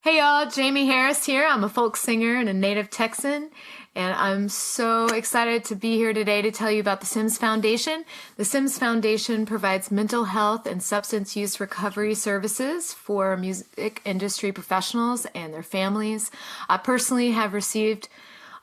Hey y'all, Jamie Harris here. I'm a folk singer and a native Texan, and I'm so excited to be here today to tell you about the Sims Foundation. The Sims Foundation provides mental health and substance use recovery services for music industry professionals and their families. I personally have received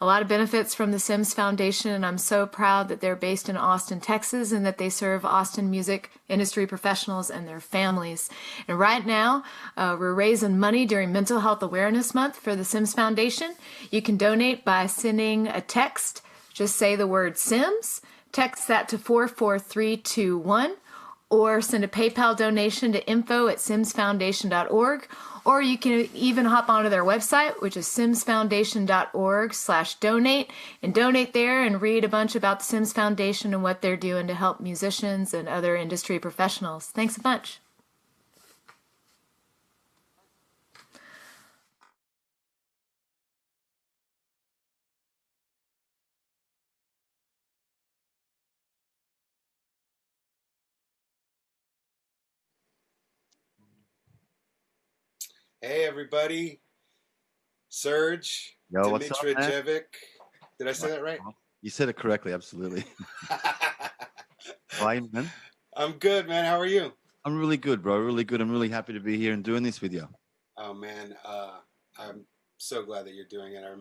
a lot of benefits from the Sims Foundation, and I'm so proud that they're based in Austin, Texas, and that they serve Austin music industry professionals and their families. And right now, we're raising money during Mental Health Awareness Month for the Sims Foundation. You can donate by sending a text. Just say the word Sims, text that to 44321, or send a PayPal donation to info@simsfoundation.org. Or you can even hop onto their website, which is simsfoundation.org/donate, and donate there and read a bunch about the Sims Foundation and what they're doing to help musicians and other industry professionals. Thanks a bunch. Hey everybody, Serge Yo, what's up, man? Dimitrijevic. Did I say that right? You said it correctly, absolutely. Why, man? I'm good, man. How are you? I'm really good, bro. Really good. I'm really happy to be here and doing this with you. Oh man, I'm so glad that you're doing it. I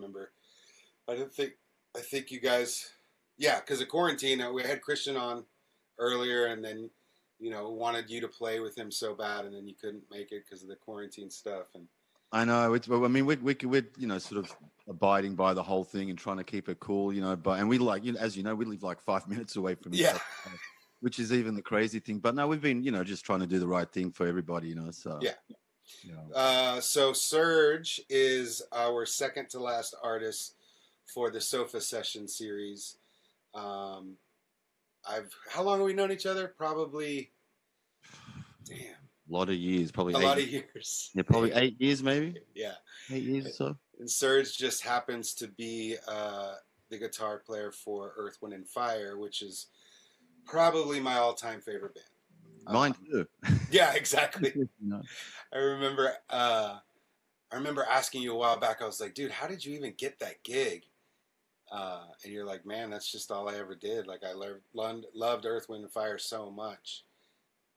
didn't think, I think you guys, yeah, because of quarantine, we had Christian on earlier, and then wanted you to play with him so bad, and then you couldn't make it because of the quarantine stuff. And I know. Well, I mean, we're sort of abiding by the whole thing and trying to keep it cool, But and we like, as you know, we live like 5 minutes away from each yeah, other, which is even the crazy thing. But no, we've been, just trying to do the right thing for everybody, So yeah. yeah. So Serge is our second to last artist for the Sofa Session series. Um, how long have we known each other? Probably, damn, A lot of years, probably a eight. lot of years. Yeah, probably Damn. 8 years, maybe Yeah. 8 years or so. And Serge just happens to be the guitar player for Earth, Wind, and Fire, which is probably my all-time favorite band. Mine too. Yeah, exactly. You know? I remember. I remember asking you a while back. I was like, "Dude, how did you even get that gig?" And you're like, "Man, that's just all I ever did. Like, I loved Earth, Wind, and Fire so much,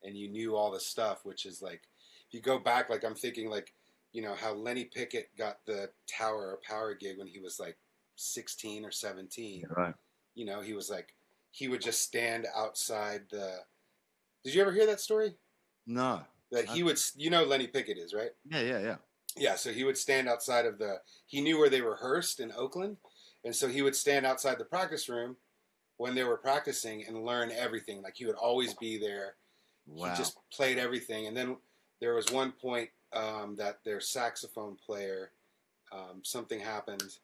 and you knew all the stuff." Which is like, if you go back, like I'm thinking, like, how Lenny Pickett got the Tower or Power gig when he was like 16 or 17. Yeah, right. He was like, he would just stand outside the. Did you ever hear that story? No. That he would, Lenny Pickett is, right? Yeah. Yeah, so he would stand outside of he knew where they rehearsed in Oakland, and so he would stand outside the practice room when they were practicing and learn everything. Like, he would always be there. Wow. He just played everything. And then there was one point that their saxophone player, something happened,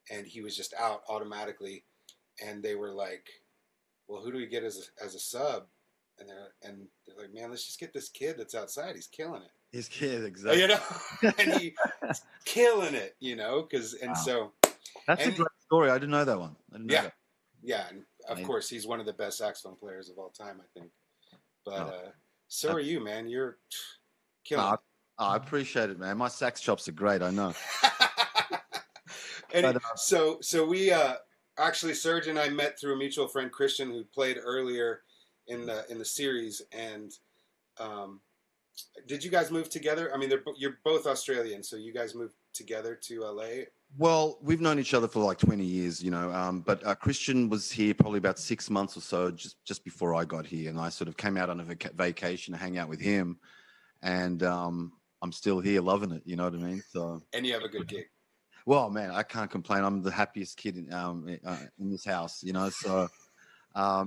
and he was just out automatically. And they were like, well, who do we get as a sub? And they're like, man, let's just get this kid that's outside. He's killing it. His kid, exactly. And he's killing it, because, and Wow. so. That's a great story. I didn't know that one. I didn't know Yeah. that. Yeah. And of course, he's one of the best saxophone players of all time, I think. But so are you, man. You're killing it. I appreciate it, man. My sax chops are great, I know. And so we actually, Serge and I met through a mutual friend, Christian, who played earlier in the series. And did you guys move together? I mean, you're both Australian, so you guys moved together to LA. Well, we've known each other for like 20 years, but Christian was here probably about 6 months or so just before I got here, and I sort of came out on a vacation to hang out with him, and I'm still here loving it, you know what I mean? So. And you have a good gig. Well, man, I can't complain. I'm the happiest kid in this house, So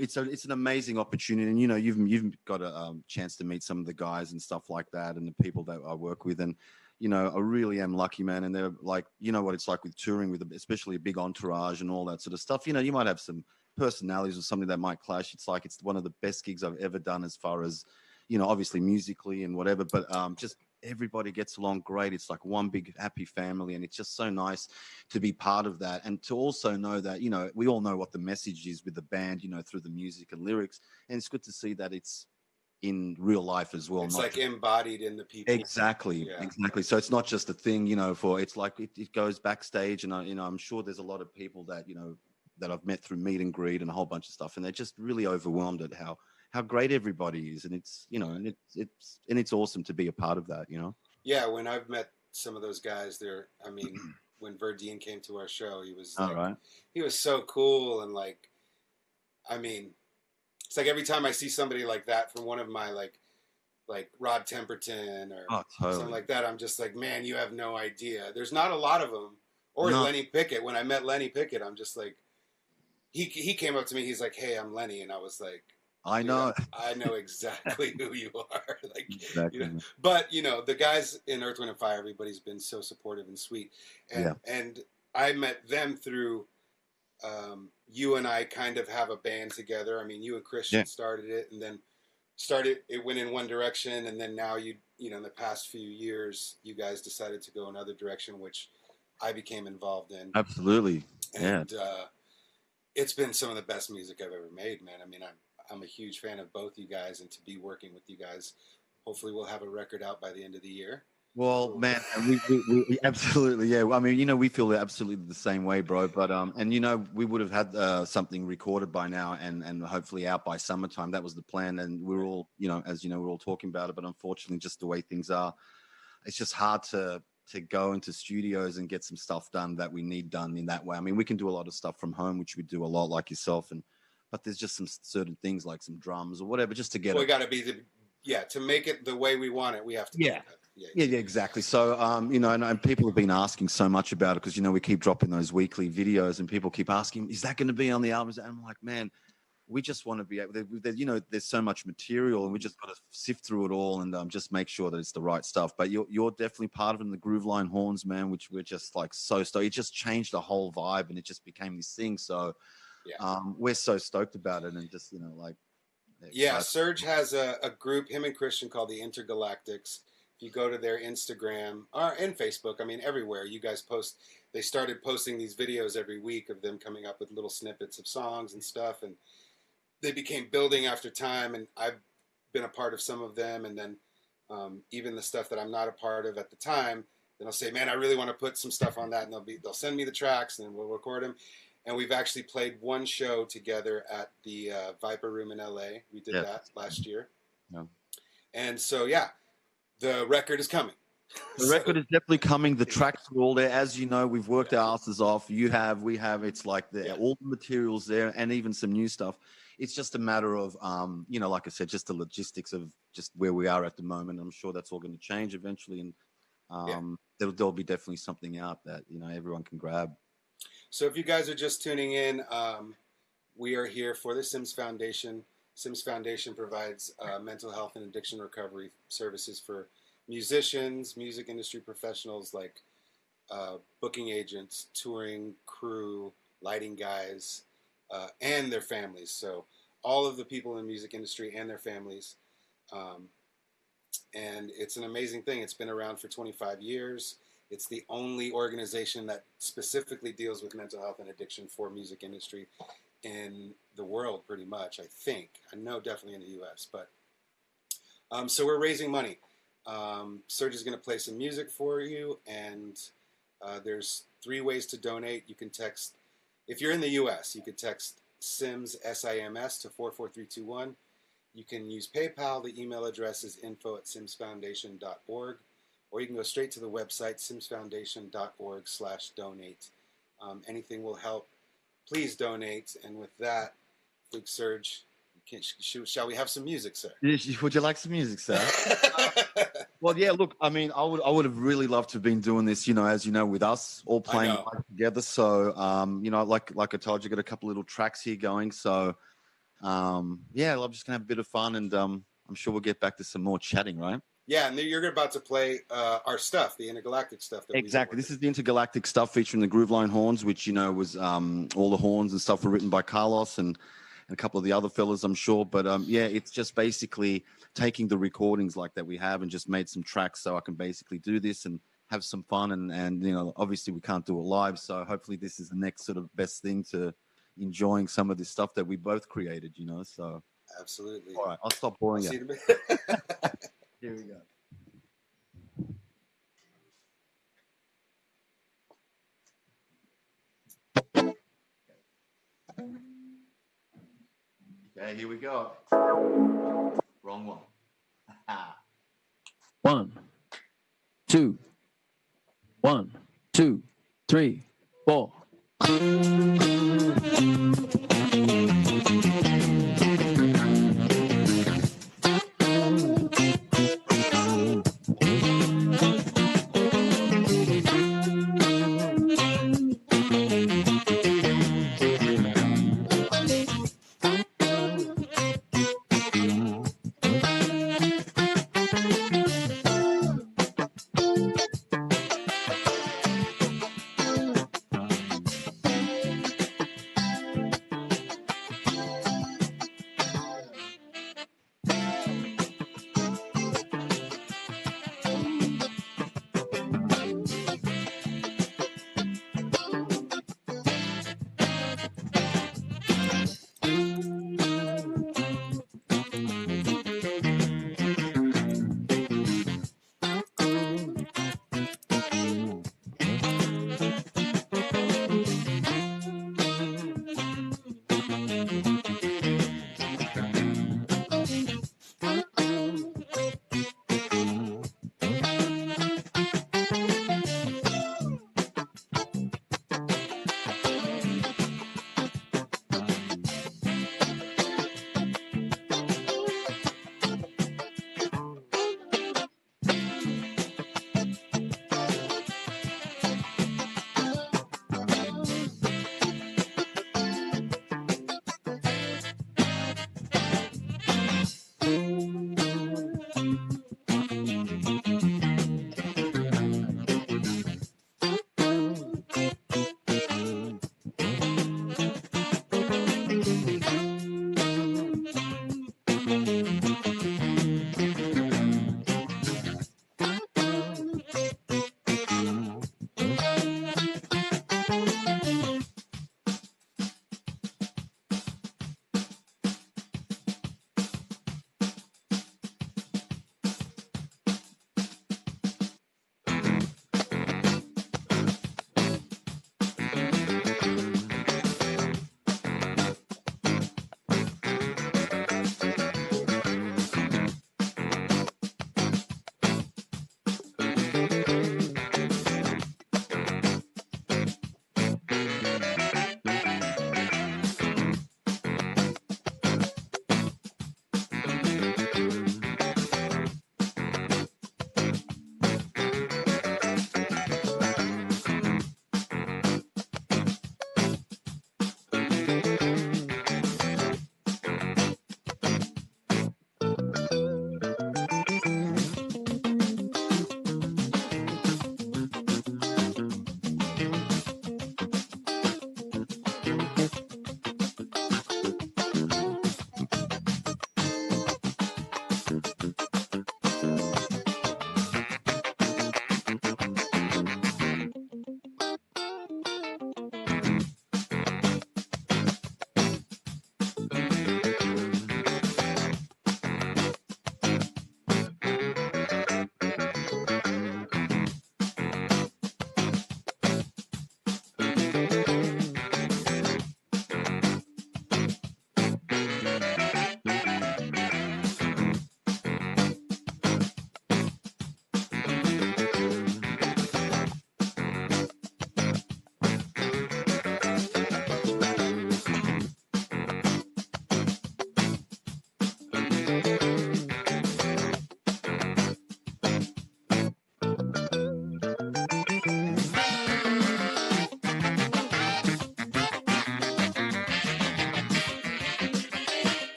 it's an amazing opportunity, and you've got a chance to meet some of the guys and stuff like that, and the people that I work with, and I really am lucky, man. And they're like, what it's like with touring with especially a big entourage and all that sort of stuff. You might have some personalities or something that might clash. It's like it's one of the best gigs I've ever done as far as obviously musically and whatever, but just everybody gets along great. It's like one big happy family, and it's just so nice to be part of that, and to also know that we all know what the message is with the band, through the music and lyrics, and it's good to see that it's in real life as well. It's not like just, embodied in the people. exactly. So it's not just a thing, it's like it goes backstage, and I'm sure there's a lot of people that that I've met through meet and greet and a whole bunch of stuff, and they're just really overwhelmed at how great everybody is, and it's it's awesome to be a part of that. Yeah, when I've met some of those guys, I mean, when Verdine came to our show, he was All right. he was so cool, and like, I mean, it's like every time I see somebody like that from one of my like Rod Temperton or something like that, I'm just like, man, you have no idea. There's not a lot of them. Or Lenny Pickett. When I met Lenny Pickett, I'm just like, he came up to me. He's like, hey, I'm Lenny, and I was like, I know. I know exactly who you are. Like, exactly. But the guys in Earth, Wind and Fire, everybody's been so supportive and sweet, and I met them through. You and I kind of have a band together. I mean, you and Christian started it, and then it went in one direction, and then now in the past few years, you guys decided to go another direction, which I became involved in. Absolutely. And it's been some of the best music I've ever made, man. I mean, I'm a huge fan of both you guys, and to be working with you guys, hopefully we'll have a record out by the end of the year. Well, man, we absolutely, yeah. I mean, we feel absolutely the same way, bro. But and we would have had something recorded by now, and hopefully out by summertime. That was the plan, and we're all, as we're all talking about it. But unfortunately, just the way things are, it's just hard to go into studios and get some stuff done that we need done in that way. I mean, we can do a lot of stuff from home, which we do a lot, like yourself, but there's just some certain things like some drums or whatever, just to get. Well, we got to be to make it the way we want it. We have to. Yeah, exactly. So, and people have been asking so much about it because, we keep dropping those weekly videos and people keep asking, is that going to be on the albums? And I'm like, man, we just want to be able to, there's so much material and we just got to sift through it all and just make sure that it's the right stuff. But you're definitely part of it in the Groove Line Horns, man, which we're just like so stoked. It just changed the whole vibe and it just became this thing. So we're so stoked about it and just, Serge has a group, him and Christian, called the Intergalactix. If you go to their Instagram and Facebook, I mean, everywhere, you guys post. They started posting these videos every week of them coming up with little snippets of songs and stuff, and they became building after time. And I've been a part of some of them, and then even the stuff that I'm not a part of at the time, then I'll say, man, I really want to put some stuff on that, and they'll send me the tracks, and then we'll record them. And we've actually played one show together at the Viper Room in LA. We did that last year. Yeah. And so, the record is coming. The record is definitely coming. The tracks are all there. As you know, we've worked our asses off. We have. It's like all the materials there and even some new stuff. It's just a matter of, like I said, just the logistics of just where we are at the moment. I'm sure that's all going to change eventually. And there'll be definitely something out that, everyone can grab. So if you guys are just tuning in, we are here for the Sims Foundation. Sims Foundation provides mental health and addiction recovery services for musicians, music industry professionals like booking agents, touring crew, lighting guys, and their families. So all of the people in the music industry and their families. And it's an amazing thing. It's been around for 25 years. It's the only organization that specifically deals with mental health and addiction for music industry in the world, pretty much, I think. I know definitely in the U.S., but so we're raising money. Serge is going to play some music for you, and there's 3 ways to donate. You can text, if you're in the U.S., you could text SIMS, S-I-M-S, to 44321. You can use PayPal. The email address is info@simsfoundation.org, or you can go straight to the website, simsfoundation.org/donate. Anything will help. Please donate. And with that, Luke, Serge, shall we have some music, sir? Would you like some music, sir? Well, yeah. Look, I mean, I would have really loved to have been doing this, as you know, with us all playing together. So, like I told you, got a couple little tracks here going. So, I'm just gonna have a bit of fun, and I'm sure we'll get back to some more chatting, right? Yeah, and you're about to play our stuff, the Intergalactic stuff. Exactly. This is the Intergalactic stuff featuring the Groove Line Horns, which, was all the horns and stuff were written by Carlos and a couple of the other fellas, I'm sure. But, it's just basically taking the recordings like that we have and just made some tracks so I can basically do this and have some fun. And obviously we can't do it live. So hopefully this is the next sort of best thing to enjoying some of this stuff that we both created, so. Absolutely. All right, I'll stop boring See you. you in a bit. Here we go. Okay, here we go. Wrong one. 1, 2, 1, 2, 3, 4.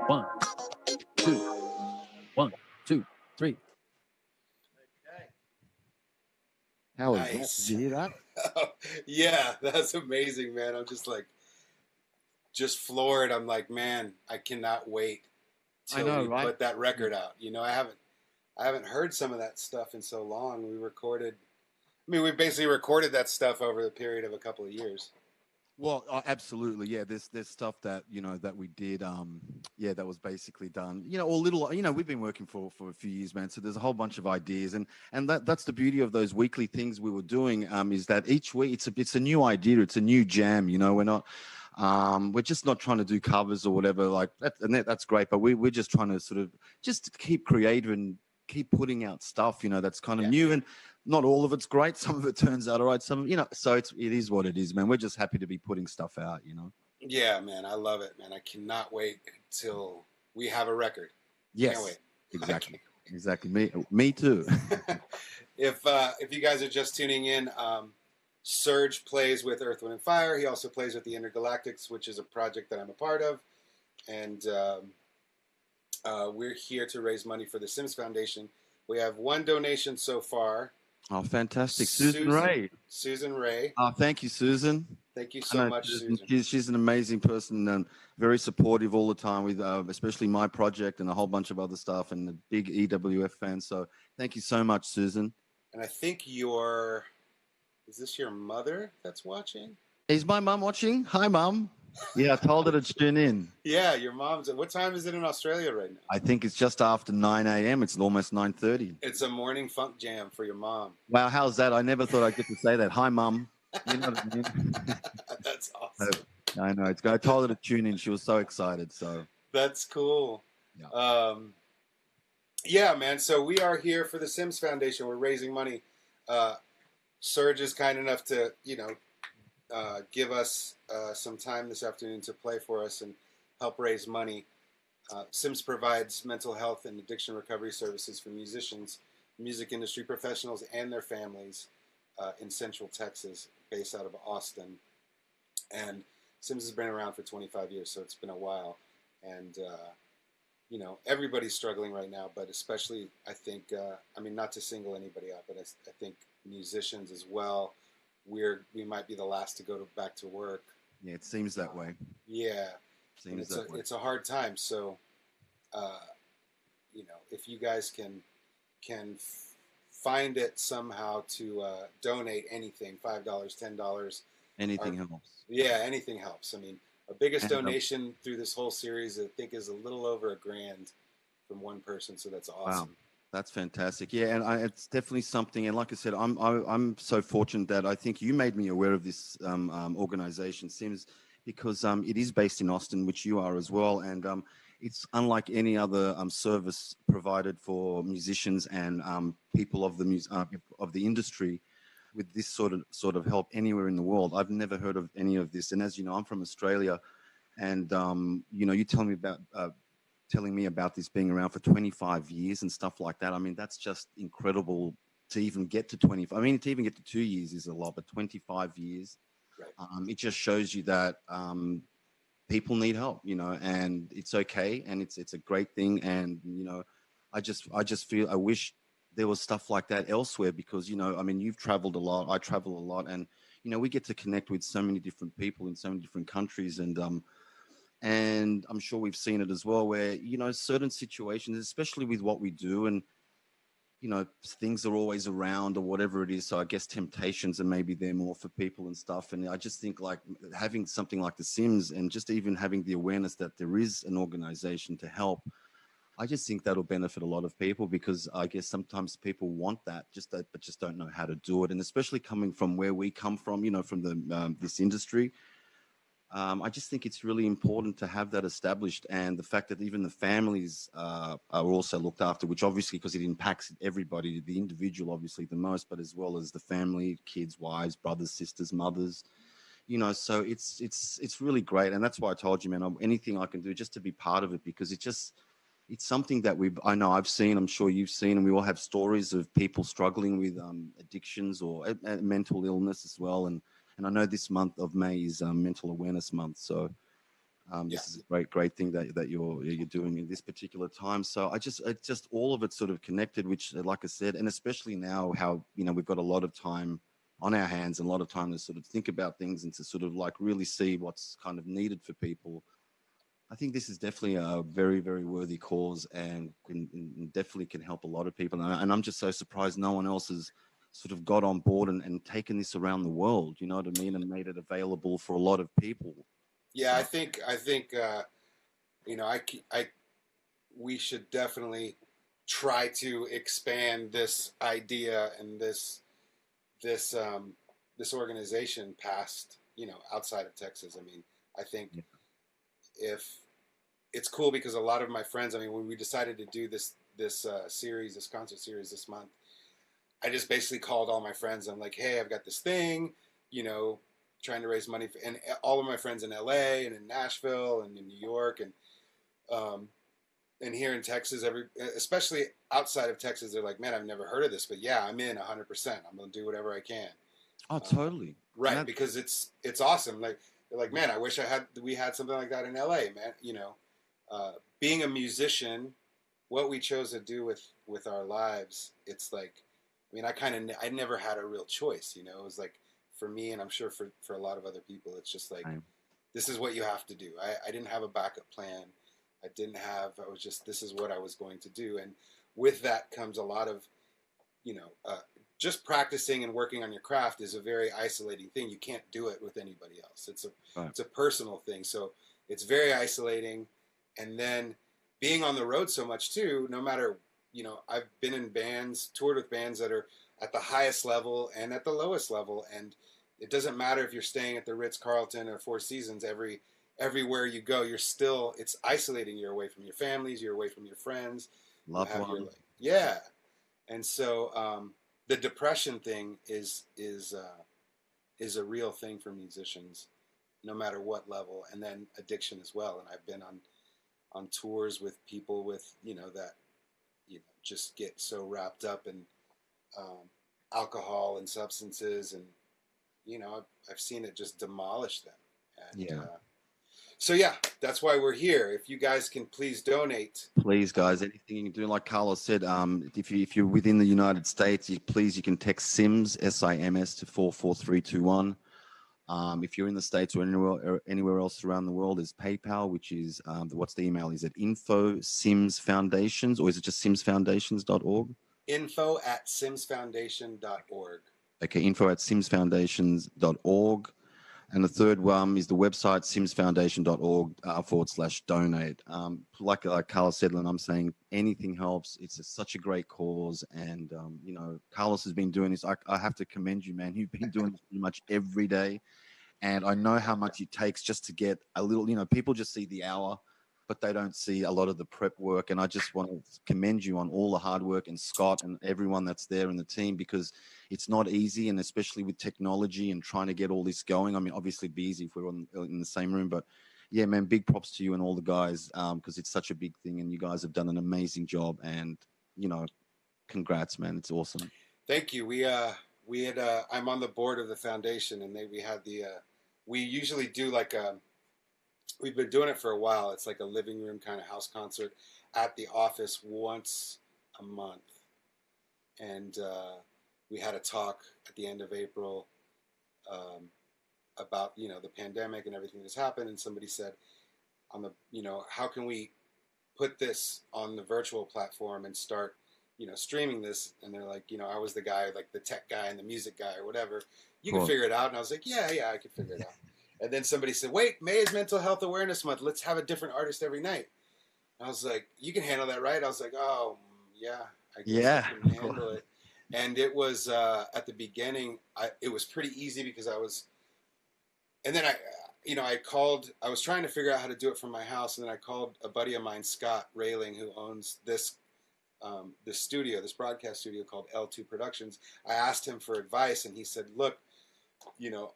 One, two, one, two, three. How was that? Nice. Did you hear that? Yeah, that's amazing, man. I'm just like, just floored. I'm like, man, I cannot wait I till know, we right? put that record out. You know, I haven't heard some of that stuff in so long. We basically recorded that stuff over the period of a couple of years. Well, absolutely, yeah. There's stuff that that we did, yeah, that was basically done, or little, we've been working for a few years, man. So there's a whole bunch of ideas, and that's the beauty of those weekly things we were doing, is that each week it's a new idea, it's a new jam. We're not, we're just not trying to do covers or whatever like that, and that's great. But we're just trying to sort of just keep creative and keep putting out stuff, that's kind of new, and not all of it's great. Some of it turns out all right. Some, so it is what it is, man. We're just happy to be putting stuff out. Yeah, man, I love it, man. I cannot wait till we have a record. Yes, Can't wait. exactly. Exactly. Me too. If you guys are just tuning in, Serge plays with Earth, Wind, and Fire. He also plays with the Intergalactix, which is a project that I'm a part of. And we're here to raise money for the Sims Foundation. We have one donation so far. Oh, fantastic. Susan Ray. Susan Ray. Oh, thank you, Susan. Thank you so much, Susan. She's an amazing person and very supportive all the time with especially my project and a whole bunch of other stuff, and a big EWF fan. So thank you so much, Susan. And I think is this your mother that's watching? Is my mum watching? Hi, Mum. Yeah, I told her to tune in. Yeah, your mom's. What time is it in Australia right now? I think it's just after 9 a.m. It's almost 9:30. It's a morning funk jam for your mom. Wow, how's that? I never thought I'd get to say that. Hi, Mum. You know what I mean? That's awesome. I know. I told her to tune in. She was so excited. So that's cool. Yeah. Yeah, man. So we are here for the Sims Foundation. We're raising money. Serge is kind enough to, give us some time this afternoon to play for us and help raise money. Sims provides mental health and addiction recovery services for musicians, music industry professionals, and their families in Central Texas, based out of Austin. And Sims has been around for 25 years, so it's been a while. And, you know, everybody's struggling right now, but especially, I think, I mean, not to single anybody out, but I think musicians as well, we might be the last to go back to work. Yeah, it seems that way. Yeah. And Seems that way. it's a hard time. So, you know, if you guys can find it somehow to donate anything, $5, $10, Anything helps. yeah, anything helps. I mean, our biggest And, donation through this whole series, I think, is a little over $1,000 from one person. So that's awesome. Wow, that's fantastic. Yeah, and it's definitely something. And like I said, I'm so fortunate that I think you made me aware of this organization, Sims, because it is based in Austin, which you are as well, and it's unlike any other service provided for musicians and people of the industry with this sort of help anywhere in the world. I've never heard of any of this, and as you know, I'm from Australia, and you know, you telling me about this being around for 25 years and stuff like that. I mean, that's just incredible to even get to 25. I mean, to even get to 2 years is a lot, but 25 years, Right. it just shows you that people need help, you know, and it's okay, and it's a great thing. And you know, I just feel I wish there was stuff like that elsewhere, because you know, I mean, you've traveled a lot, I travel a lot, and you know, we get to connect with so many different people in so many different countries, and I'm sure we've seen it as well, where you know, certain situations, especially with what we do, and you know, things are always around or whatever it is. So I guess temptations are maybe there more for people and stuff. And I just think like having something like The Sims, and just even having the awareness that there is an organization to help, I just think that'll benefit a lot of people, because I guess sometimes people want that, but just don't know how to do it. And especially coming from where we come from, you know, from this industry, I just think it's really important to have that established, and the fact that even the families are also looked after, which obviously, because it impacts everybody, the individual obviously the most, but as well as the family, kids, wives, brothers, sisters, mothers, you know. So it's really great, and that's why I told you, man, anything I can do just to be part of it, because it's something that I know I've seen, I'm sure you've seen, and we all have stories of people struggling with addictions or mental illness as well. And I know this month of May is Mental Awareness Month, so Yeah. this is a great thing that you're doing in this particular time. So it's just all of it sort of connected, which, like I said, and especially now, how you know, we've got a lot of time on our hands and a lot of time to sort of think about things and to sort of like really see what's kind of needed for people. I think this is definitely a very, very worthy cause, and definitely can help a lot of people. And I'm just so surprised no one else has sort of got on board and taken this around the world, you know what I mean, and made it available for a lot of people. Yeah, So, I think you know, we should definitely try to expand this idea and this organization past, you know, outside of Texas. I mean, I think yeah, if it's cool, because a lot of my friends, I mean, when we decided to do this series, this concert series this month, I just basically called all my friends. I'm like, hey, I've got this thing, you know, trying to raise money for, and all of my friends in LA and in Nashville and in New York um, and here in Texas, especially outside of Texas, they're like, man, I've never heard of this, but yeah, I'm in 100%. I'm gonna do whatever I can. oh, Uh, totally. And right, because it's awesome. Like, they're like, man, I wish we had something like that in LA, man. You know, being a musician, what we chose to do with our lives, it's like, I mean, I never had a real choice. You know, it was like, for me, and I'm sure for a lot of other people, it's just like, I- this is what you have to do. I didn't have a backup plan. I was just, this is what I was going to do. And with that comes a lot of, you know, just practicing and working on your craft is a very isolating thing. You can't do it with anybody else. right. It's a personal thing. So it's very isolating. And then being on the road so much too, no matter, you know, I've been in bands, toured with bands that are at the highest level and at the lowest level. And it doesn't matter if you're staying at the Ritz-Carlton or Four Seasons, everywhere you go, it's isolating. You're away from your families, you're away from your friends. You Loved have your, one. like, yeah. And so the depression thing is a real thing for musicians, no matter what level, and then addiction as well. And I've been on tours with people with, that, just get so wrapped up in alcohol and substances, and I've seen it just demolish them. And Yeah. so yeah, that's why we're here. If you guys can please donate. Please, guys, anything you can do. Like Carlos said, if you're within the United States, you can text SIMS SIMS to 44321. If you're in the States or anywhere else around the world, there's PayPal, which is what's the email? Is it info Sims Foundations, or is it just simsfoundations.org? info@simsfoundation.org. Okay, info @simsfoundations.org. And the third one is the website, simsfoundation.org /donate. Like Carlos said, and I'm saying anything helps. It's such a great cause. And, Carlos has been doing this. I have to commend you, man. You've been doing this pretty much every day. And I know how much it takes just to get a little, people just see the hour, but they don't see a lot of the prep work. And I just want to commend you on all the hard work, and Scott and everyone that's there in the team, because it's not easy. And especially with technology and trying to get all this going. I mean, obviously it'd be easy if we were in the same room, but yeah, man, big props to you and all the guys, because it's such a big thing, and you guys have done an amazing job. And, congrats, man. It's awesome. Thank you. We had, I'm on the board of the foundation, and we usually do we've been doing it for a while. It's like a living room kind of house concert at the office once a month. And we had a talk at the end of April about, the pandemic and everything that's happened. And somebody said how can we put this on the virtual platform and start, streaming this? And they're like, I was the guy, like the tech guy and the music guy or whatever. You can figure it out. And I was like, yeah, I can figure it out. And then somebody said, wait, May is Mental Health Awareness Month. Let's have a different artist every night. And I was like, you can handle that, right? I was like, oh, yeah, I guess I can handle it. And it was, at the beginning, it was pretty easy because and then I was trying to figure out how to do it from my house. And then I called a buddy of mine, Scott Railing, who owns this broadcast studio called L2 Productions. I asked him for advice, and he said, look,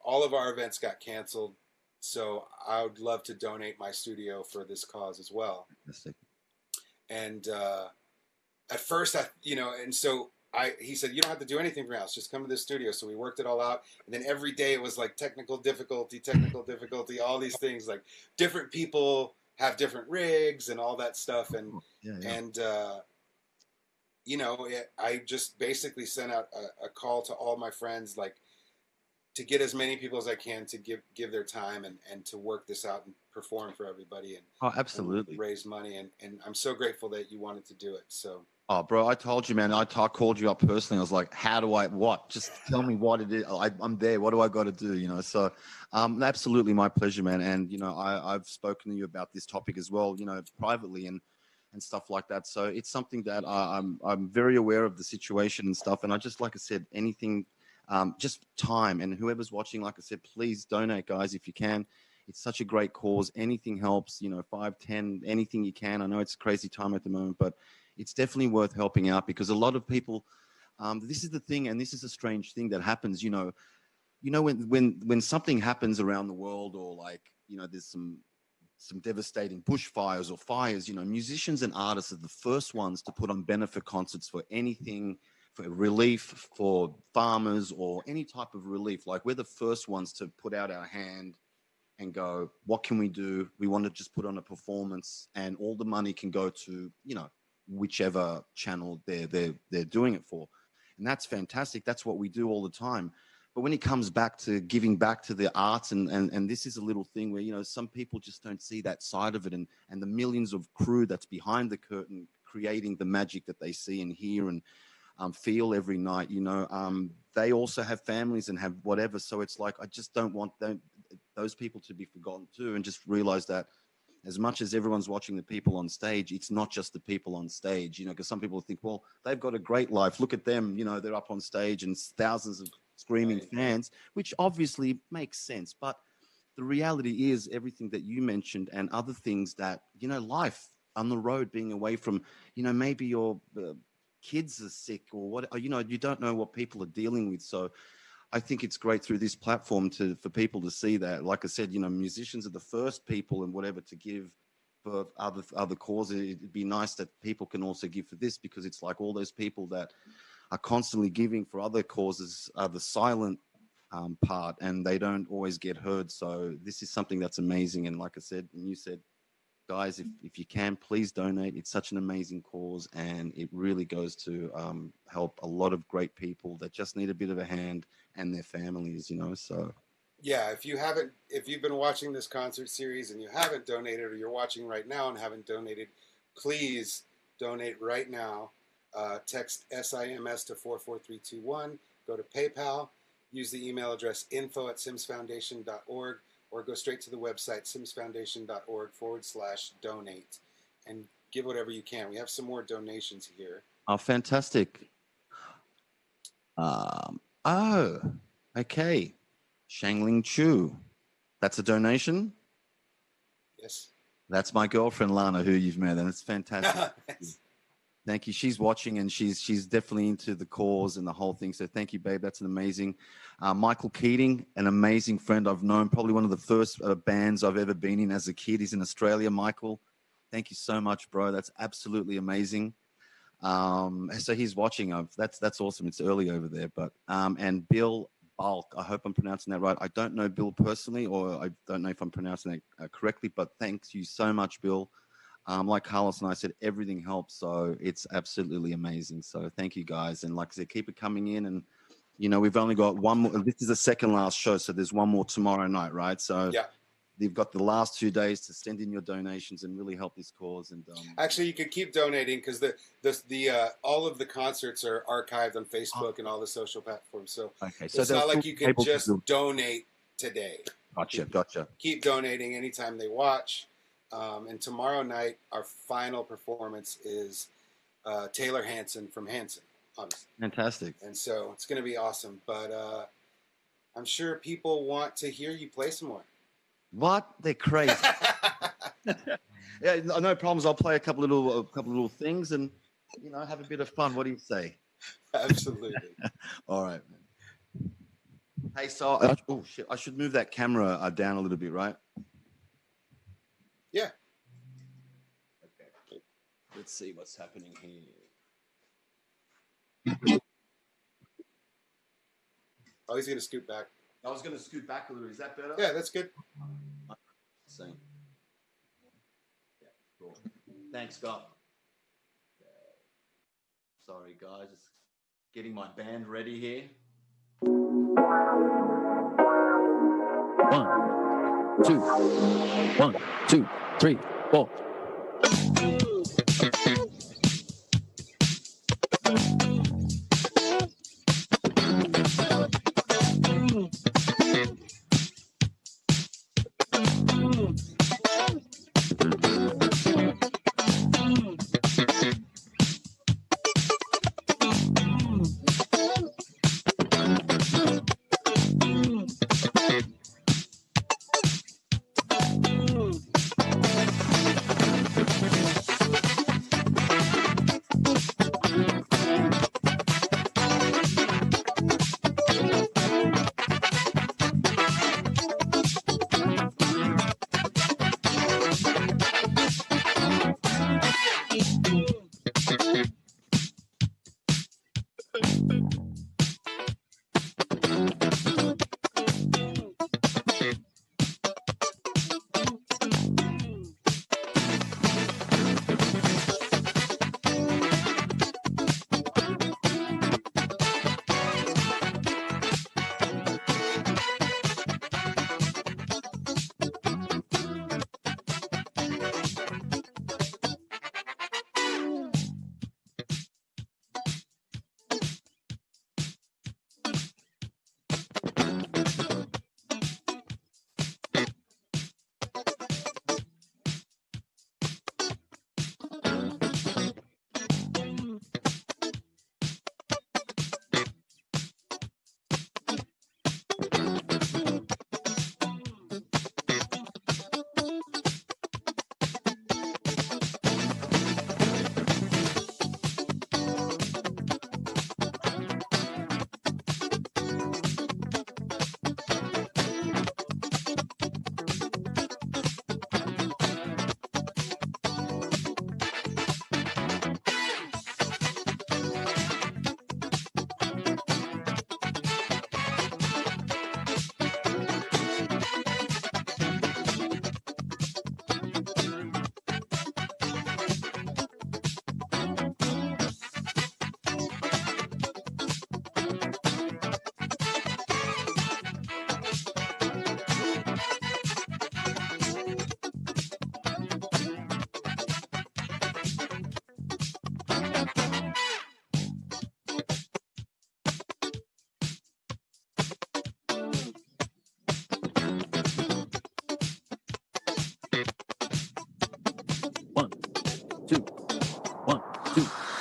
all of our events got canceled, so I would love to donate my studio for this cause as well. And at first, he said, you don't have to do anything from your house, just come to the studio. So we worked it all out, and then every day it was like technical difficulty, all these things, like different people have different rigs and all that stuff. And I just basically sent out a call to all my friends, like, to get as many people as I can to give their time and to work this out and perform for everybody and absolutely and raise money. And I'm so grateful that you wanted to do it. So. Oh, bro, I told you, man. I called you up personally. I was like, how do what? Just tell me what it is. I'm there. What do I got to do? So absolutely my pleasure, man. And, I've spoken to you about this topic as well, privately and stuff like that. So it's something that I'm very aware of the situation and stuff. And I just, like I said, anything, just time, and whoever's watching, like I said, please donate, guys, if you can. It's such a great cause. Anything helps, 5, 10, anything you can. I know it's a crazy time at the moment, but it's definitely worth helping out, because a lot of people, this is the thing, and this is a strange thing that happens, when something happens around the world, or like, there's some devastating bushfires or fires, musicians and artists are the first ones to put on benefit concerts for anything, for relief, for farmers, or any type of relief. Like, we're the first ones to put out our hand and go, what can we do? We want to just put on a performance, and all the money can go to, whichever channel they're doing it for. And that's fantastic. That's what we do all the time. But when it comes back to giving back to the arts, and this is a little thing where, some people just don't see that side of it, and the millions of crew that's behind the curtain creating the magic that they see and hear and feel every night, they also have families and have whatever. So it's like, I just don't want those people to be forgotten too, and just realize that as much as everyone's watching the people on stage, it's not just the people on stage, because some people think, well, they've got a great life. Look at them, they're up on stage and thousands of screaming fans, which obviously makes sense. But the reality is everything that you mentioned and other things that, life on the road, being away from, maybe your kids are sick or what, you don't know what people are dealing with. So I think it's great through this platform for people to see that, like I said, musicians are the first people and whatever to give for other causes. It'd be nice that people can also give for this, because it's like all those people that are constantly giving for other causes are the silent part, and they don't always get heard. So this is something that's amazing. And like I said, and you said, guys, if you can, please donate. It's such an amazing cause, and it really goes to help a lot of great people that just need a bit of a hand, and their families, you know. So Yeah, if you've been watching this concert series and you haven't donated, or you're watching right now and haven't donated, please donate right now. Text SIMS to 44321. Go to PayPal. Use the email address info@simsfoundation.org, or go straight to the website simsfoundation.org/donate and give whatever you can. We have some more donations here. oh, fantastic. Oh, okay. Shangling Chu. That's a donation? Yes. That's my girlfriend, Lana, who you've met, and it's fantastic. Thank you. She's watching, and she's definitely into the cause and the whole thing. So thank you, babe. That's an amazing. Michael Keating, an amazing friend I've known, probably one of the first bands I've ever been in as a kid. He's in Australia. Michael, thank you so much, bro. That's absolutely amazing. So he's watching. That's awesome. It's early over there, but and Bill Bulk. I hope I'm pronouncing that right. I don't know Bill personally, or I don't know if I'm pronouncing it correctly, but thanks you so much, Bill. Like Carlos and I said, everything helps. So it's absolutely amazing. So thank you, guys. And like I said, keep it coming in. And, you know, we've only got one more. This is the second last show. So there's one more tomorrow night, right? So yeah, you've got the last 2 days to send in your donations and really help this cause. And actually, you could keep donating, because the all of the concerts are archived on Facebook and all the social platforms. So okay, so it's not like you can just donate today. Gotcha. Keep donating anytime they watch. And tomorrow night, our final performance is Taylor Hanson from Hanson, honestly. Fantastic. And so it's going to be awesome. But I'm sure people want to hear you play some more. What? They're crazy. Yeah, no problems. I'll play a couple little things and, you know, have a bit of fun. What do you say? Absolutely. All right, man. Hey, so oh shit, I should move that camera down a little bit, right? Yeah. Okay. Let's see what's happening here. Oh, he's going to scoot back. I was going to scoot back a little. Is that better? Yeah, that's good. Same. Yeah, cool. Thanks, Scott. Sorry, guys. Just getting my band ready here. 1, 2, 1, 2, 3, 4.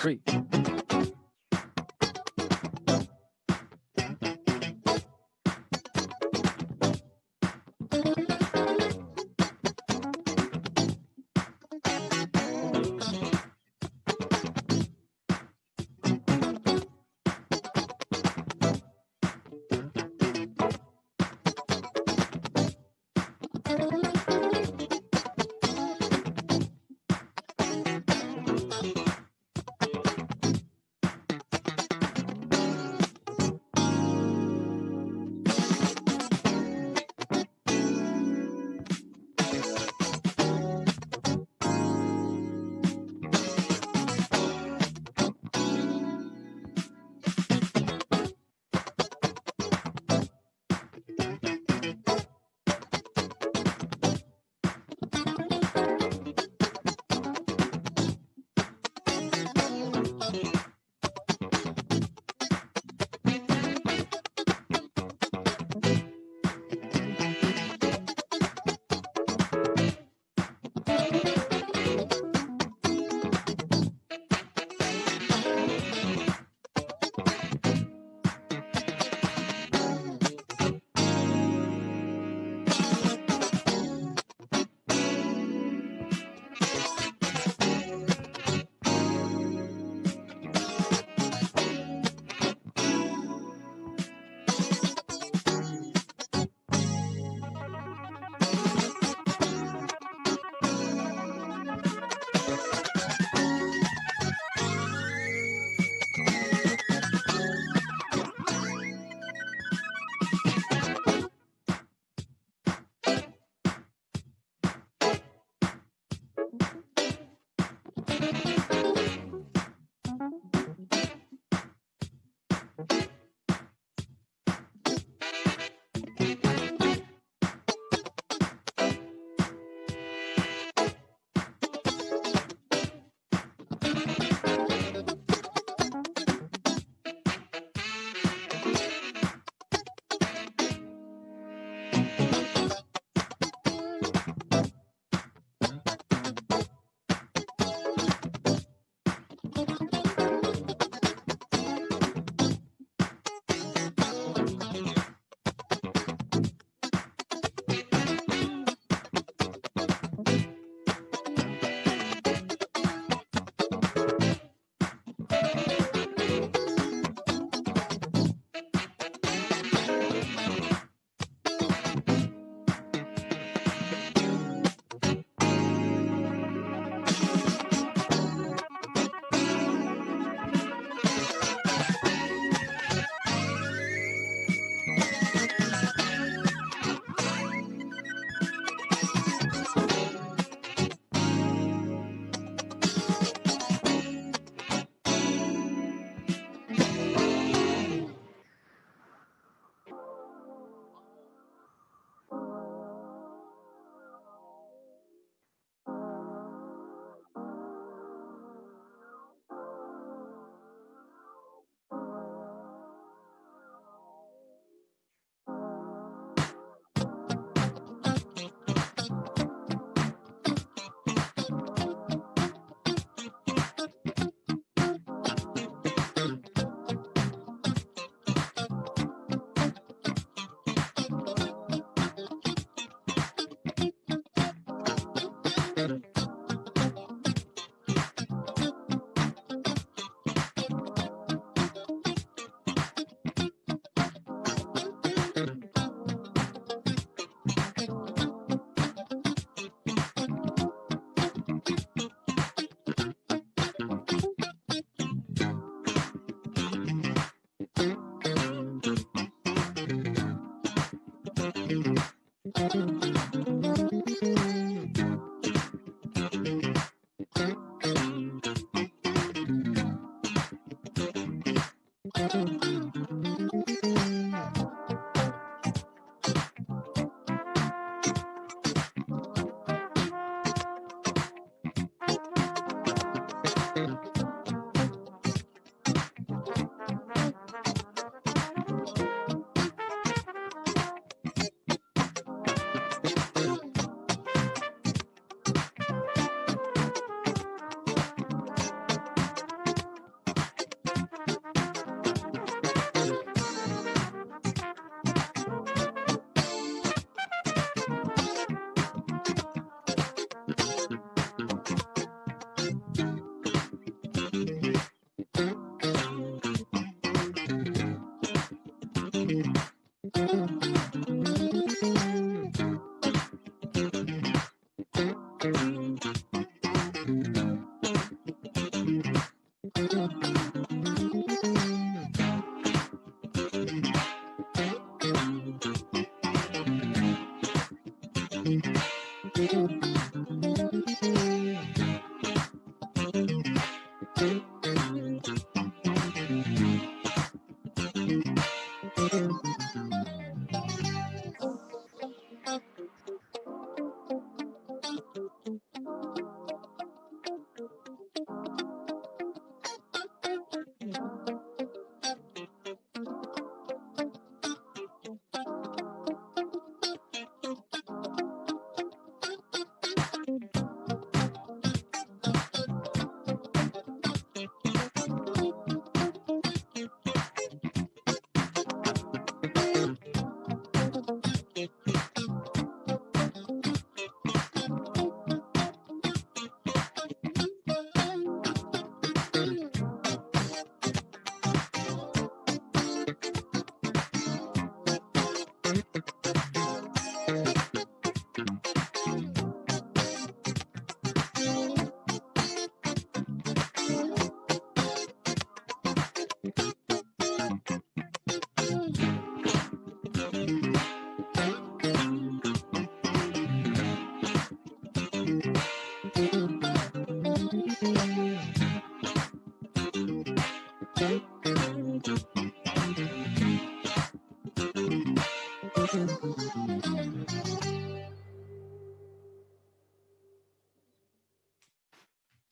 3.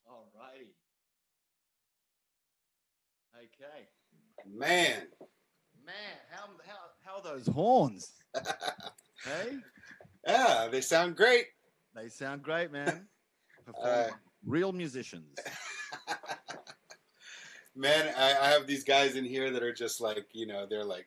All righty. Okay. Man. How are those horns? Hey, Yeah, they sound great. they sound great, man. Performed by real musicians. Man, I have these guys in here that are just like, they're like,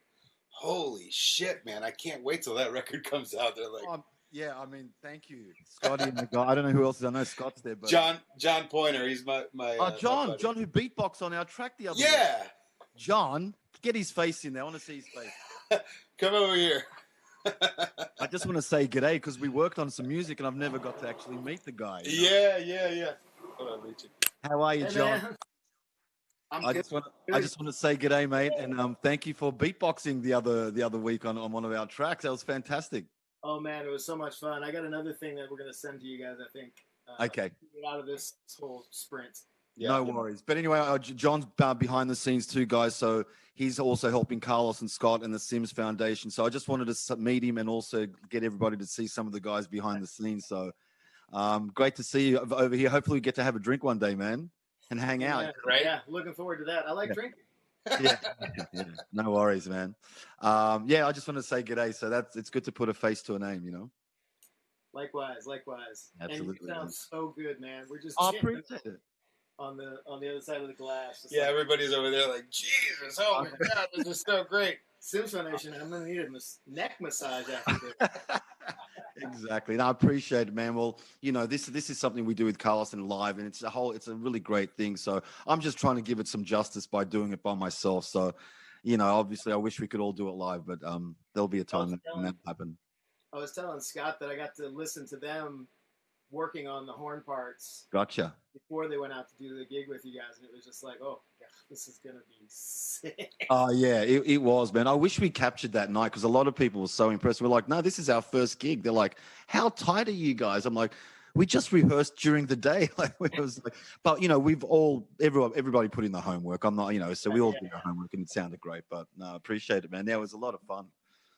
holy shit, man, I can't wait till that record comes out. They're like, Yeah, I mean, thank you, Scotty and the guy. I don't know who else is. I know Scott's there, but John Pointer, he's my John, my buddy. John who beatboxed on our track the other week. Yeah. John, get his face in there. I want to see his face. Come over here. I just want to say g'day because we worked on some music and I've never got to actually meet the guy. You know? Yeah. Hold on, Richard. How are you, Hey, John? man. I just want to say g'day, mate, and thank you for beatboxing the other week on one of our tracks. That was fantastic. Oh man, it was so much fun. I got another thing that we're gonna send to you guys. I think. Okay. To get out of this whole sprint. Yeah. No worries. But anyway, John's behind the scenes too, guys. So he's also helping Carlos and Scott and the Sims Foundation. So I just wanted to meet him and also get everybody to see some of the guys behind the scenes. So great to see you over here. Hopefully we get to have a drink one day, man, and hang out. Yeah, right? Yeah, looking forward to that. I like drinking. Yeah. No worries, man. Yeah, I just want to say g'day. So it's good to put a face to a name, you know. Likewise. Absolutely, And you sound man. so good, man. We're just I jamming appreciate it. on the other side of the glass. Just Yeah, like, everybody's over there like, Jesus, oh my God, this is so great. Sims Foundation. I'm gonna need a neck massage after this. Exactly. And I appreciate it, man. Well, you know, this is something we do with Carlos and live, and it's a really great thing. So I'm just trying to give it some justice by doing it by myself. So, you know, obviously I wish we could all do it live, but there'll be a time when that happen. I was telling Scott that I got to listen to them working on the horn parts Gotcha. before they went out to do the gig with you guys, and it was just like, oh, God, this is gonna be sick. Oh yeah, it was, man. I wish we captured that night because a lot of people were so impressed. We're like, no, this is our first gig. They're like, how tight are you guys? I'm like, we just rehearsed during the day. Like, it was like, but you know, everybody put in the homework. I'm not, you know, so we all did our homework and it sounded great. But no, I appreciate it, man. That was a lot of fun.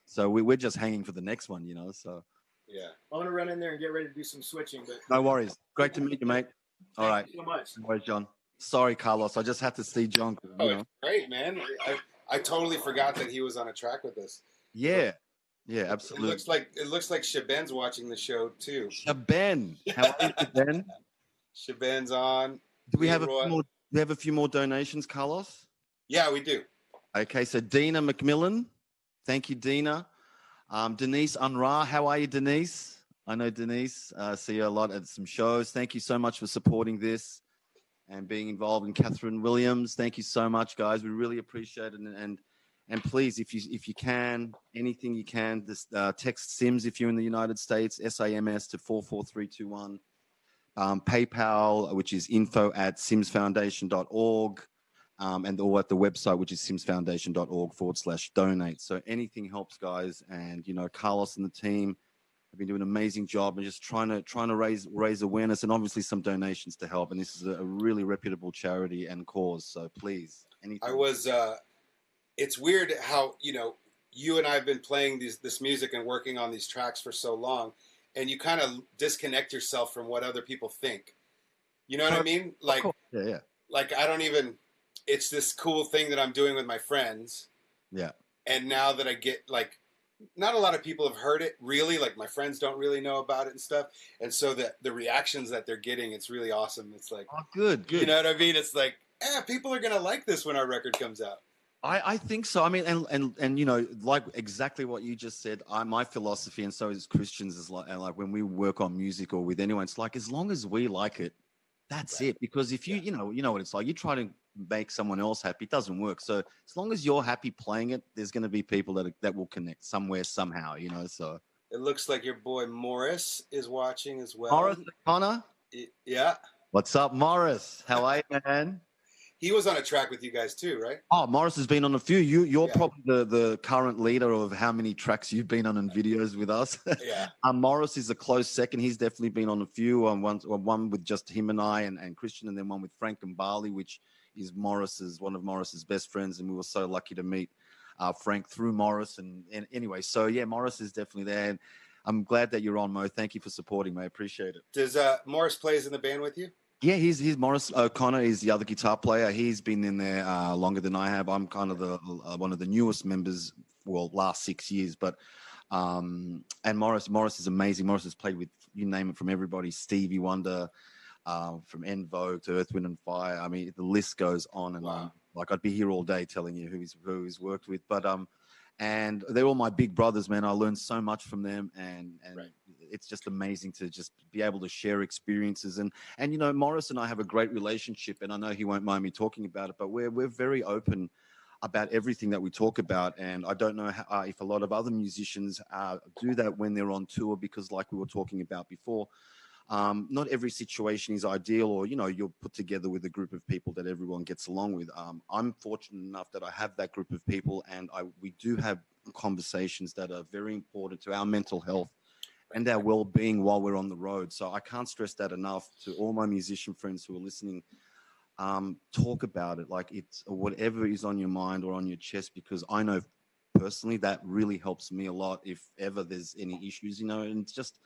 So we're just hanging for the next one, you know. So Yeah. I want to run in there and get ready to do some switching, but no worries. Great to meet you, mate. All right. thank you so much. No worries, John. Sorry, Carlos. I just had to see John. Oh, You know. it's great, man. I totally forgot that he was on a track with us. Yeah. Yeah, It absolutely. looks like Shaben's watching the show too. Ben, how are you, Ben? Shaben's on. Do we have Leroy. a few more donations, Carlos? Yeah, we do. Okay, so Dina McMillan. Thank you, Dina. Denise Unra. How are you, Denise? I know Denise. See you a lot at some shows. Thank you so much for supporting this and being involved. And Catherine Williams. Thank you so much, guys. We really appreciate it. And please, if you can, anything you can, this text Sims if you're in the United States, SIMS to 44321. PayPal, which is info@simsfoundation.org, or at the website, which is simsfoundation.org/donate. So anything helps, guys. And Carlos and the team have been doing an amazing job and just trying to raise awareness and obviously some donations to help. And this is a really reputable charity and cause. So please, anything. I was. It's weird how you and I have been playing this music and working on these tracks for so long, and you kind of disconnect yourself from what other people think. You know what I mean? Like, yeah. Like I don't even. It's this cool thing that I'm doing with my friends. Yeah. And now that I get not a lot of people have heard it really. Like my friends don't really know about it and stuff. And so the reactions that they're getting, it's really awesome. It's like, oh, good. You know what I mean? It's like, people are gonna like this when our record comes out. I think so. I mean, and like exactly what you just said. My philosophy, and so is Christians, is like when we work on music or with anyone, it's like as long as we like it, that's it. Because if you know what it's like, you try to make someone else happy, it doesn't work. So as long as you're happy playing it, there's going to be people that will connect somewhere somehow. So it looks like your boy Morris is watching as well. Morris Connor, yeah. What's up, Morris? How are you, man? He was on a track with you guys too, right? Oh, Morris has been on a few. You're probably the current leader of how many tracks you've been on in videos with us. Yeah. Morris is a close second. He's definitely been on a few. One with just him and I and Christian, and then one with Frank and Barley, which is one of Morris's best friends, and we were so lucky to meet Frank through Morris. And anyway, so yeah, Morris is definitely there, and I'm glad that you're on, Mo. Thank you for supporting, mate. Appreciate it. Does Morris plays in the band with you? Yeah, he's Morris O'Connor is the other guitar player. He's been in there longer than I have. I'm kind of the one of the newest members, last 6 years. But and Morris is amazing. Morris has played with, you name it, from everybody, Stevie Wonder, from En Vogue to Earth, Wind and Fire. I mean, the list goes on and on. Like I'd be here all day telling you who he's worked with. But and they're all my big brothers, man. I learned so much from them, and right. It's just amazing to just be able to share experiences. And Morris and I have a great relationship, and I know he won't mind me talking about it, but we're very open about everything that we talk about. And I don't know if a lot of other musicians do that when they're on tour, because like we were talking about before, not every situation is ideal, or you're put together with a group of people that everyone gets along with. I'm fortunate enough that I have that group of people, and we do have conversations that are very important to our mental health and our well-being while we're on the road. So I can't stress that enough to all my musician friends who are listening. Talk about it, like it's whatever is on your mind or on your chest, because I know personally that really helps me a lot if ever there's any issues, and it's just,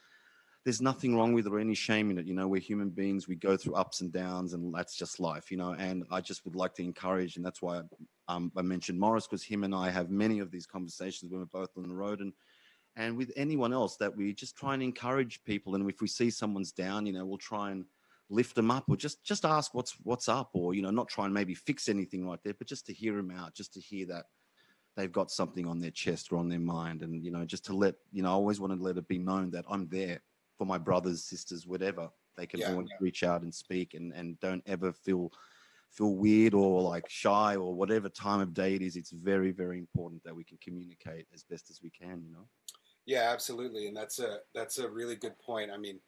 there's nothing wrong with it or any shame in it. We're human beings. We go through ups and downs, and that's just life, and I just would like to encourage, and that's why I mentioned Morris, because him and I have many of these conversations when we're both on the road, and with anyone else, that we just try and encourage people. And if we see someone's down, we'll try and lift them up, or just ask what's up, or, not try and maybe fix anything right there, but just to hear them out, just to hear that they've got something on their chest or on their mind. And, just to let, I always want to let it be known that I'm there for my brothers, sisters, whatever. They can always reach out and speak, and don't ever feel weird or like shy, or whatever time of day it is. It's very, very important that we can communicate as best as we can, Yeah, absolutely. And that's a really good point. I mean,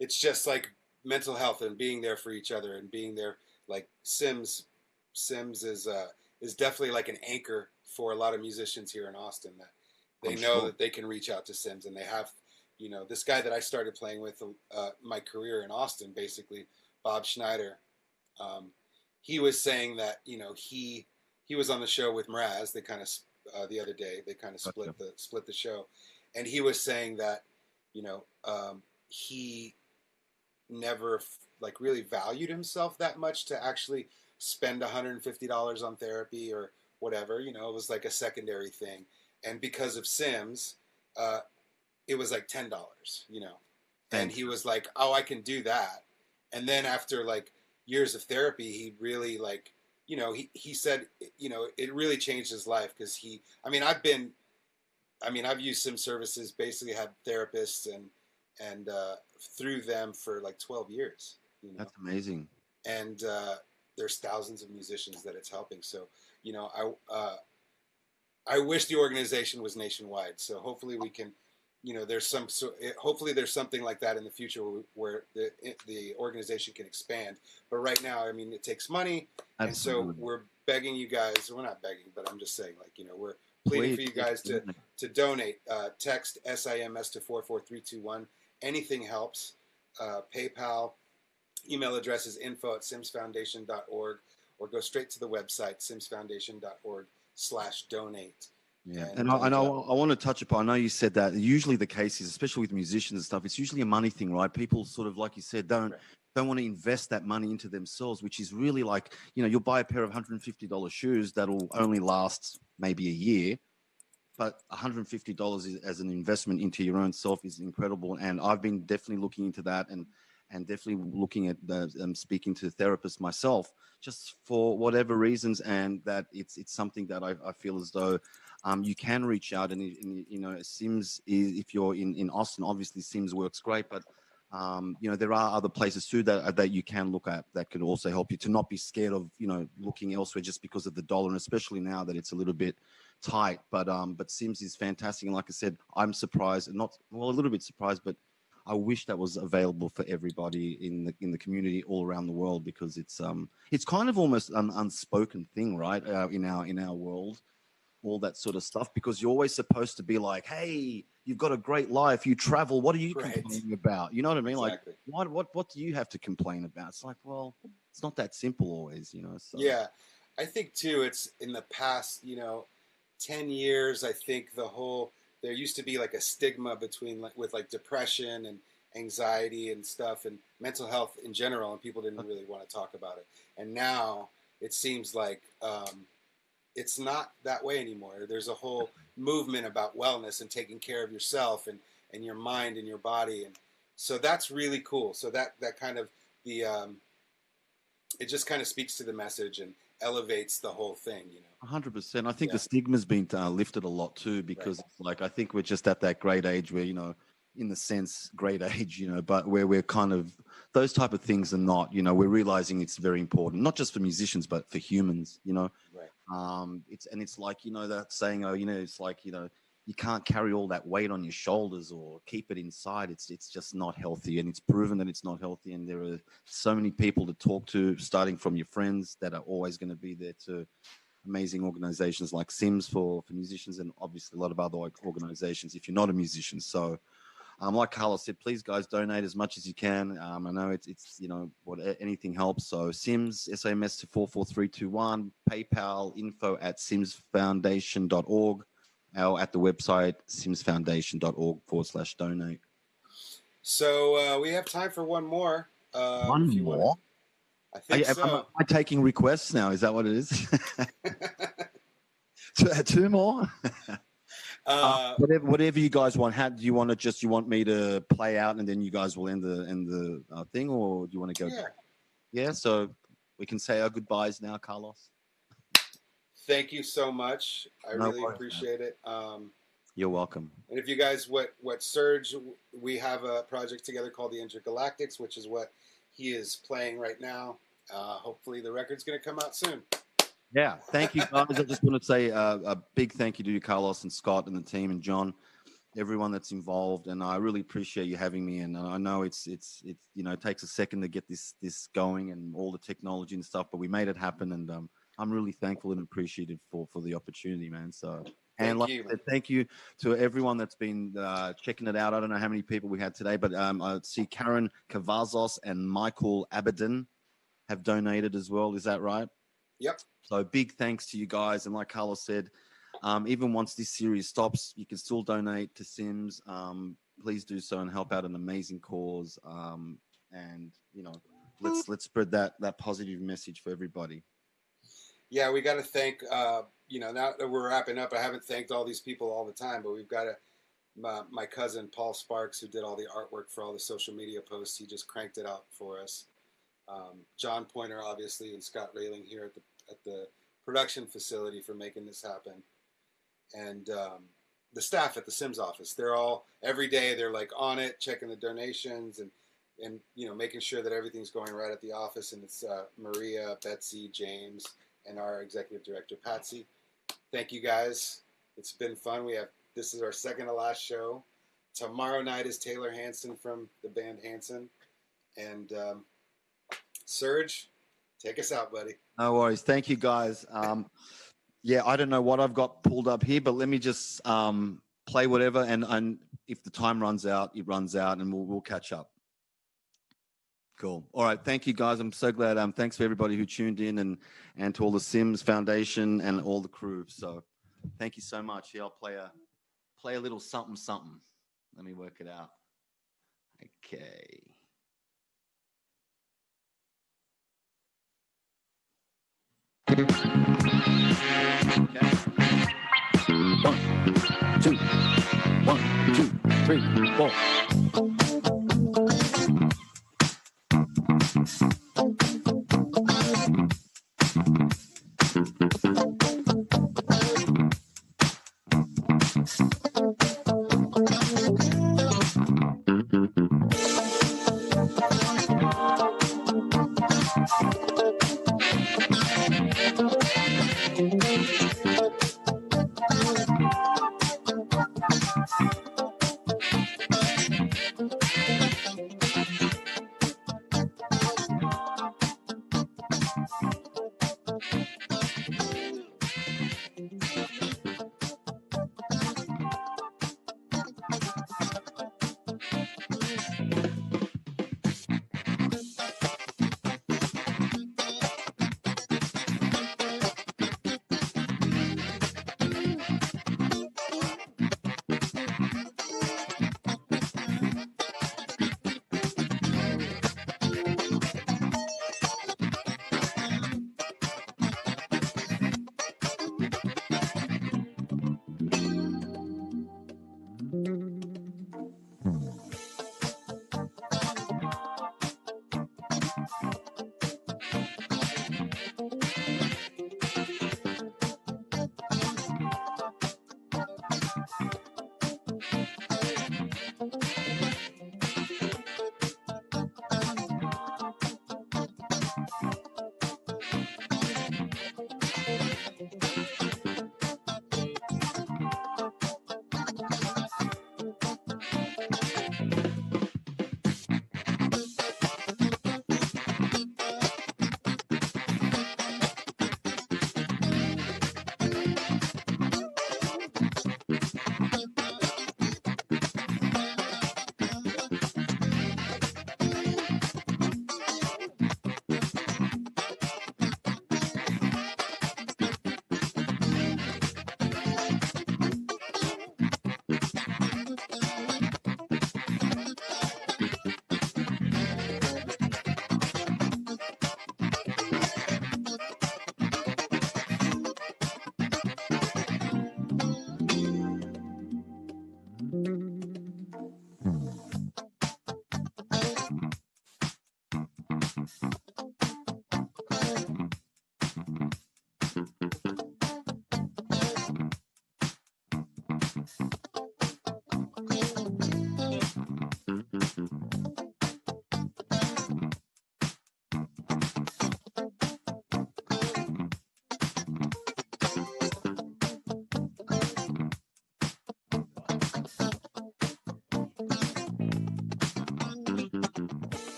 it's just like mental health and being there for each other, and being there, like Sims is definitely like an anchor for a lot of musicians here in Austin, that they know that they can reach out to Sims, and they have, this guy that I started playing with my career in Austin, basically, Bob Schneider, he was saying that, he was on the show with Mraz. They kind of, the other day, they kind of split the show. And he was saying that, he never really valued himself that much to actually spend $150 on therapy or whatever. It was like a secondary thing. And because of Sims, it was like $10, and he was like, oh, I can do that. And then after like years of therapy, he really he said, it really changed his life, because I've used Sim services, basically had therapists and through them for like 12 years. That's amazing. And there's thousands of musicians that it's helping. So, I wish the organization was nationwide. So hopefully we can, there's hopefully there's something like that in the future where the organization can expand. But right now, I mean, it takes money, and so Absolutely. we're begging you guys. We're not begging, but I'm just saying, like, we're pleading Please, for you yes, guys to donate. Text SIMS to 44321. Anything helps. PayPal. Email address is info@simsfoundation.org, or go straight to the website simsfoundation.org/donate. yeah. And I want to touch upon, I know you said that usually the case is, especially with musicians and stuff, it's usually a money thing, right? People sort of, like you said, don't want to invest that money into themselves, which is really like, you'll buy a pair of $150 shoes that'll only last maybe a year, but $150 as an investment into your own self is incredible. And I've been definitely looking into that, and definitely looking at speaking to therapists myself, just for whatever reasons, and that it's something that I feel as though you can reach out, and Sims is, if you're in Austin, obviously Sims works great, but there are other places too that you can look at that could also help you to not be scared of looking elsewhere just because of the dollar, and especially now that it's a little bit tight. But Sims is fantastic, and like I said, I'm surprised, and not, well, a little bit surprised, but I wish that was available for everybody in the community all around the world, because it's kind of almost an unspoken thing, right? In our world, all that sort of stuff, because you're always supposed to be like, hey, you've got a great life, you travel, what are you complaining about? You know what I mean? Exactly. Like, what do you have to complain about? It's like, well, it's not that simple always, so. Yeah, I think too, it's in the past 10 years, I think there used to be like a stigma between with like depression and anxiety and stuff, and mental health in general, and people didn't really want to talk about it. And now it seems like it's not that way anymore. There's a whole movement about wellness and taking care of yourself and your mind and your body, and so that's really cool. So that kind of it just kind of speaks to the message and elevates the whole thing. 100%. I think the stigma's been lifted a lot too, because it's like, I think we're just at that great age where, in the sense, great age, but where we're kind of, those type of things are not, we're realizing it's very important, not just for musicians, but for humans, Right. It's like, that saying, it's like, you can't carry all that weight on your shoulders or keep it inside. It's just not healthy, and it's proven that it's not healthy. And there are so many people to talk to, starting from your friends that are always going to be there, to amazing organizations like Sims for musicians, and obviously a lot of other organizations if you're not a musician. So like Carlos said, please guys, donate as much as you can. I know it's anything helps. So Sims, SMS to 44321, PayPal, info@simsfoundation.org, or at the website simsfoundation.org/donate. So we have time for one more. One more? I think so. Am I taking requests now? Is that what it is? Two more? Whatever you guys want. How do you want to you want me to play out and then you guys will end the thing, or do you want to go? Yeah. So we can say our goodbyes now, Carlos. Thank you so much. I really appreciate it. You're welcome. And if you guys, what Serge, we have a project together called the Intergalactix, which is what he is playing right now. Hopefully the record's going to come out soon. Yeah, thank you guys. I just want to say a big thank you to you, Carlos and Scott and the team and John, everyone that's involved, and I really appreciate you having me. And I know it takes a second to get this going and all the technology and stuff, but we made it happen, and I'm really thankful and appreciative for the opportunity, man. So. And thank you to everyone that's been checking it out. I don't know how many people we had today, but I see Karen Cavazos and Michael Abaddon have donated as well. Is that right? Yep. So big thanks to you guys. And like Carlos said, even once this series stops, you can still donate to Sims. Please do so and help out an amazing cause. And let's spread that positive message for everybody. Yeah, we got to thank. Now that we're wrapping up, I haven't thanked all these people all the time, but we've got my cousin Paul Sparks, who did all the artwork for all the social media posts. He just cranked it out for us. John Pointer, obviously, and Scott Railing here at the production facility for making this happen, and the staff at the Sims office. They're all every day. They're like on it, checking the donations and making sure that everything's going right at the office. And it's Maria, Betsy, James, and our executive director Patsy. Thank you guys. It's been fun. This is our second to last show. Tomorrow night is Taylor Hanson from the band Hanson. And Serge, take us out, buddy. No worries. Thank you, guys. Yeah, I don't know what I've got pulled up here, but let me just play whatever. And if the time runs out, it runs out, and we'll catch up. Cool. All right. Thank you, guys. I'm so glad. Thanks for everybody who tuned in and to all the Sims Foundation and all the crew. So thank you so much. Here, I'll play a little something, something. Let me work it out. Okay. Okay. 1, 2, 3, 4.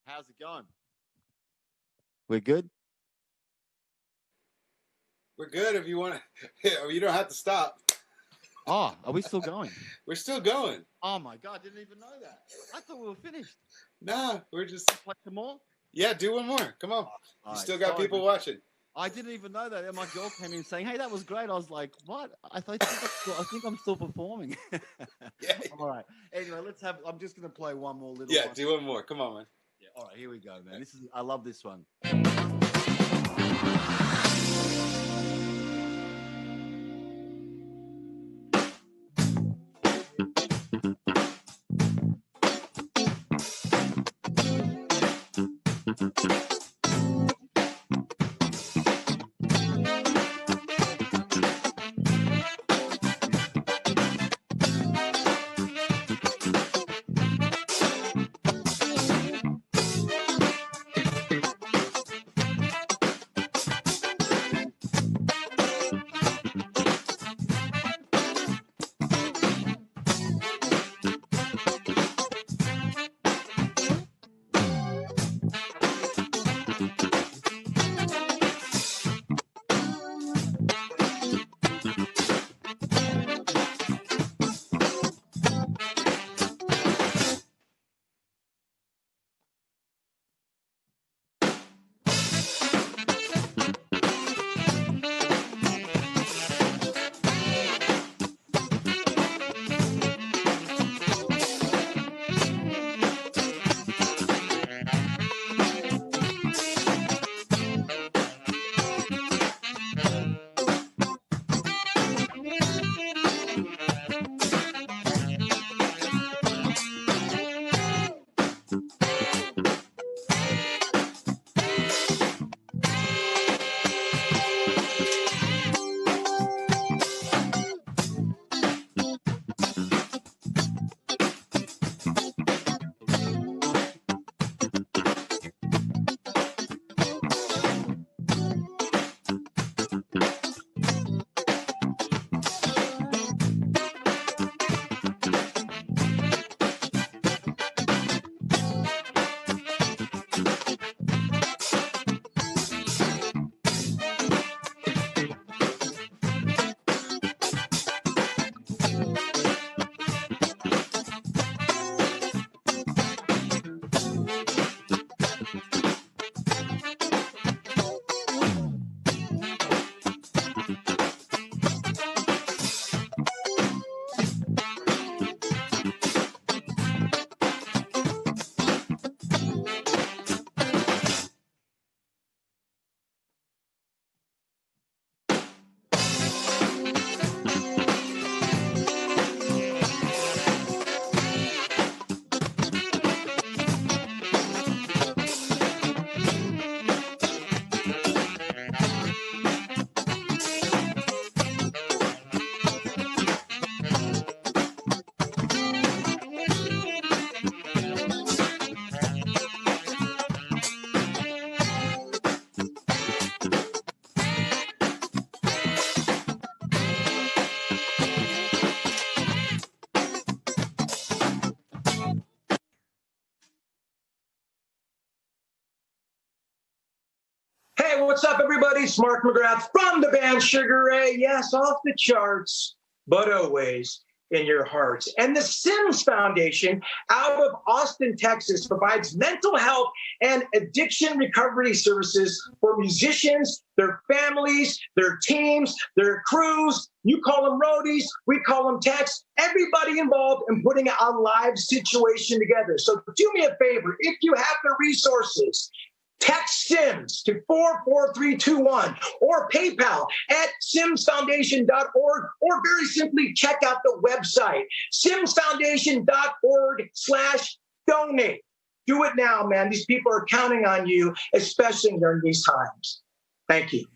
How's it going? We're good? We're good if you want to. You don't have to stop. Oh, are we still going? We're still going. Oh my God, didn't even know that. I thought we were finished. Nah, we're just. Play some more? Yeah, do one more. Come on. You still got people watching. I didn't even know that. And my girl came in saying, "Hey, that was great." I was like, "What?" I think I'm still performing. Yeah. All right. Anyway, I'm just gonna play one more little. Yeah, one. do one more. Come on, man. Yeah. All right, here we go, man. I love this one. Hey, what's up, everybody? It's Mark McGrath from the band Sugar Ray. Yes, off the charts, but always in your hearts. And the Sims Foundation out of Austin, Texas, provides mental health and addiction recovery services for musicians, their families, their teams, their crews. You call them roadies, we call them techs, everybody involved in putting a live situation together. So do me a favor, if you have the resources, text Sims to 44321 or PayPal at simsfoundation.org, or very simply check out the website, simsfoundation.org/donate. Do it now, man. These people are counting on you, especially during these times. Thank you.